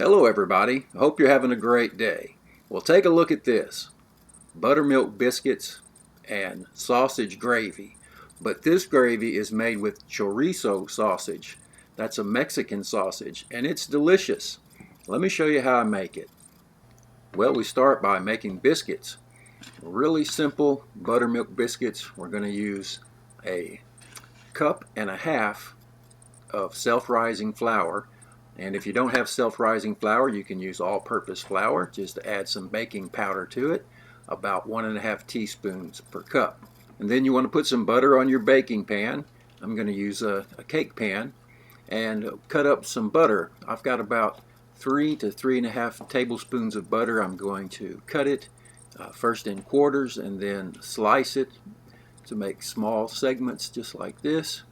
Hello everybody, I hope you're having a great day. Well, take a look at this. Buttermilk biscuits and sausage gravy. But this gravy is made with chorizo sausage. That's a Mexican sausage and it's delicious. Let me show you how I make it. Well, we start by making biscuits. Really simple buttermilk biscuits. We're going to use a cup and a half of self-rising flour. And if you don't have self-rising flour, you can use all-purpose flour. Just add some baking powder to it, about 1.5 teaspoons per cup. And then you want to put some butter on your baking pan. I'm going to use a cake pan and cut up some butter. I've got about 3 to 3.5 tablespoons of butter. I'm going to cut it first in quarters and then slice it to make small segments just like this.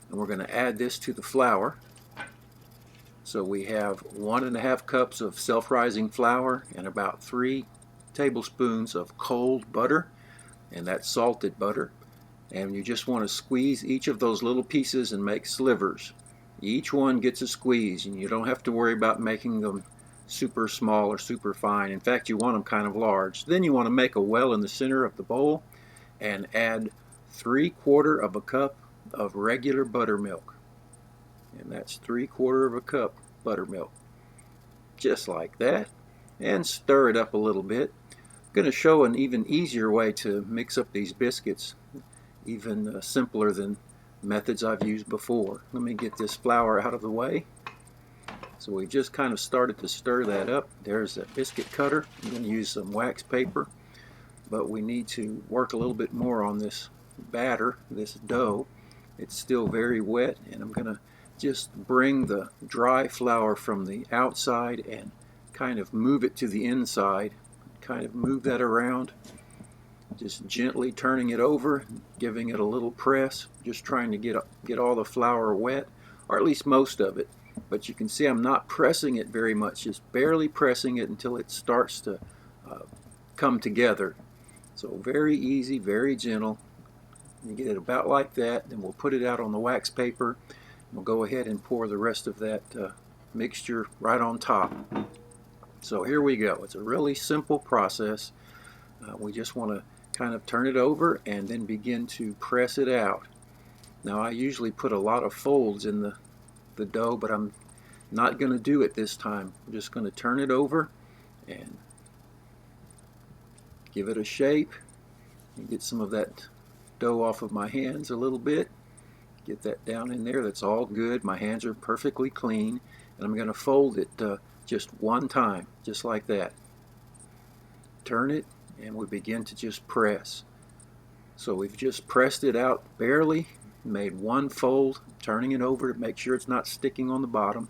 And we're going to add this to the flour. So we have 1.5 cups of self-rising flour and about 3 tablespoons of cold butter, and that's salted butter. And you just want to squeeze each of those little pieces and make slivers. Each one gets a squeeze, and you don't have to worry about making them super small or super fine. In fact, you want them kind of large. Then you want to make a well in the center of the bowl and add 3/4 of a cup of regular buttermilk. And that's 3/4 of a cup buttermilk, just like that, and stir it up a little bit. I'm going to show an even easier way to mix up these biscuits, even simpler than methods I've used before. Let me get this flour out of the way. So we just kind of started to stir that up. There's a biscuit cutter. I'm going to use some wax paper, but we need to work a little bit more on this batter, this dough. It's still very wet, and I'm going to just bring the dry flour from the outside and kind of move it to the inside. Kind of move that around, just gently turning it over, giving it a little press, just trying to get all the flour wet, or at least most of it. But you can see I'm not pressing it very much, just barely pressing it until it starts to come together. So very easy, very gentle. You get it about like that, then we'll put it out on the wax paper. We'll go ahead and pour the rest of that mixture right on top. So here we go. It's a really simple process. We just want to kind of turn it over and then begin to press it out. Now I usually put a lot of folds in the dough, but I'm not going to do it this time. I'm just going to turn it over and give it a shape and get some of that dough off of my hands a little bit. Get that down in there. That's all good. My hands are perfectly clean, and I'm going to fold it just one time, just like that. Turn it, and we begin to just press. So we've just pressed it out barely, made one fold, turning it over to make sure it's not sticking on the bottom,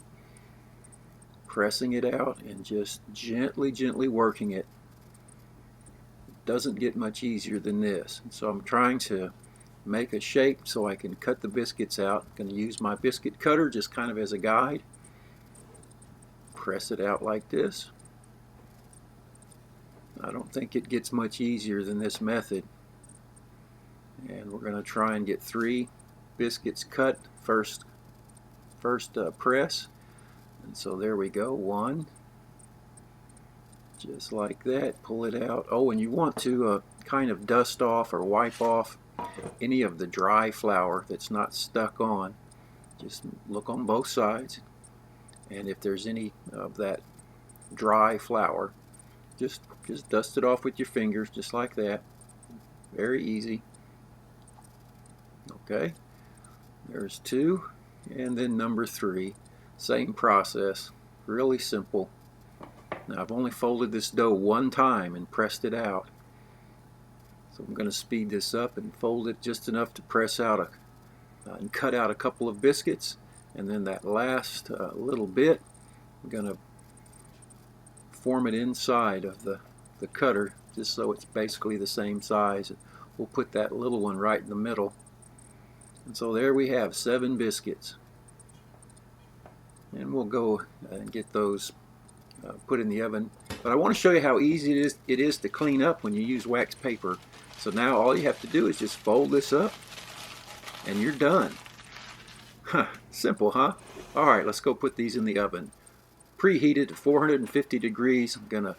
pressing it out, and just gently working it. It doesn't get much easier than this. So I'm trying to make a shape so I can cut the biscuits out. I'm going to use my biscuit cutter just kind of as a guide. Press it out like this. I don't think it gets much easier than this method. And we're going to try and get 3 biscuits cut first press. And so there we go, 1. Just like that. Pull it out. Oh, and you want to kind of dust off or wipe off any of the dry flour that's not stuck on. Just look on both sides, and if there's any of that dry flour, just dust it off with your fingers, just like that. Very easy. Okay, there's 2, and then number 3, same process, really simple. Now I've only folded this dough one time and pressed it out. So I'm going to speed this up and fold it just enough to press out and cut out a couple of biscuits. And then that last little bit, I'm going to form it inside of the cutter, just so it's basically the same size. We'll put that little one right in the middle. And so there we have 7 biscuits. And we'll go and get those put in the oven. But I want to show you how easy it is to clean up when you use wax paper. So now all you have to do is just fold this up and you're done. Simple, huh? Alright, let's go put these in the oven. preheated to 450 degrees. I'm going to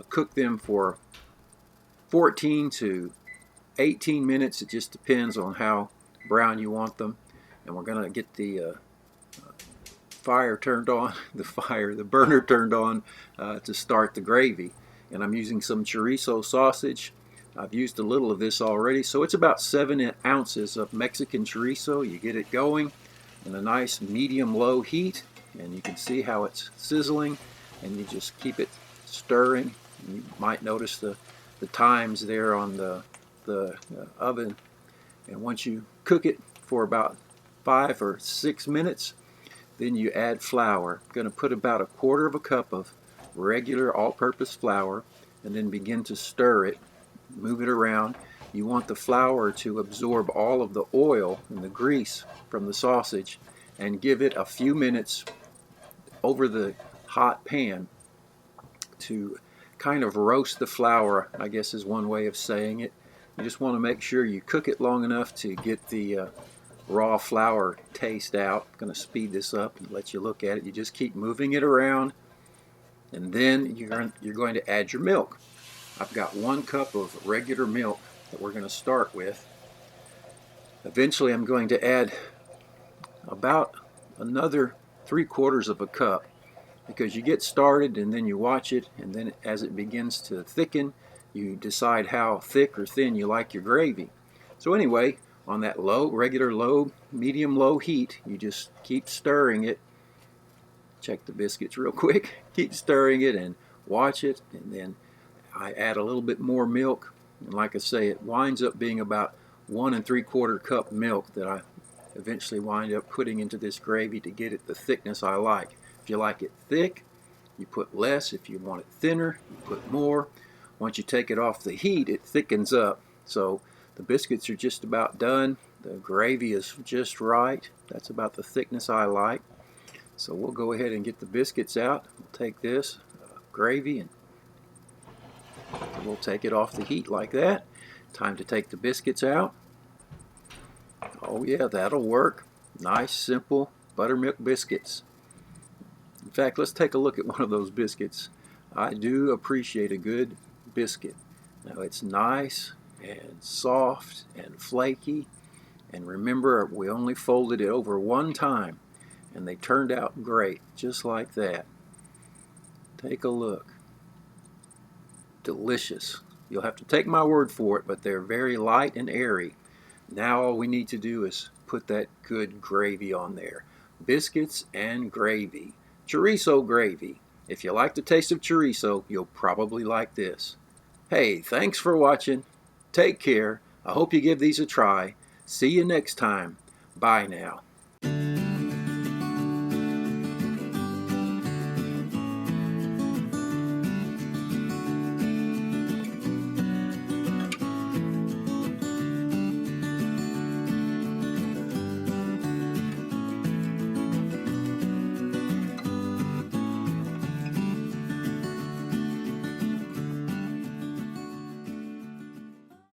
cook them for 14 to 18 minutes. It just depends on how brown you want them. And we're going to get the fire turned on, the burner turned on to start the gravy. And I'm using some chorizo sausage. I've used a little of this already, so it's about 7 ounces of Mexican chorizo. You get it going in a nice medium-low heat, and you can see how it's sizzling, and you just keep it stirring. You might notice the times there on the oven. And once you cook it for about 5 or 6 minutes, then you add flour. I'm going to put about 1/4 cup of regular all-purpose flour, and then begin to stir it. Move it around. You want the flour to absorb all of the oil and the grease from the sausage, and give it a few minutes over the hot pan to kind of roast the flour, I guess is one way of saying it. You just want to make sure you cook it long enough to get the raw flour taste out. I'm going to speed this up and let you look at it. You just keep moving it around, and then you're going to add your milk. I've got 1 cup of regular milk that we're going to start with. Eventually I'm going to add about another 3/4 cup, because you get started and then you watch it, and then as it begins to thicken, you decide how thick or thin you like your gravy. So anyway, on that regular low, medium-low heat, you just keep stirring it. Check the biscuits real quick. Keep stirring it and watch it, and then I add a little bit more milk, and like I say, it winds up being about 1 3/4 cup milk that I eventually wind up putting into this gravy to get it the thickness I like. If you like it thick, you put less. If you want it thinner, you put more. Once you take it off the heat, it thickens up. So the biscuits are just about done. The gravy is just right. That's about the thickness I like. So we'll go ahead and get the biscuits out. We'll take this gravy and we'll take it off the heat like that. Time to take the biscuits out. Oh yeah, that'll work. Nice, simple buttermilk biscuits. In fact, let's take a look at one of those biscuits. I do appreciate a good biscuit. Now it's nice and soft and flaky. And remember, we only folded it over 1 time, and they turned out great, just like that. Take a look. Delicious. You'll have to take my word for it, but they're very light and airy. Now all we need to do is put that good gravy on there. Biscuits and gravy. Chorizo gravy. If you like the taste of chorizo, you'll probably like this. Hey, thanks for watching. Take care. I hope you give these a try. See you next time. Bye now.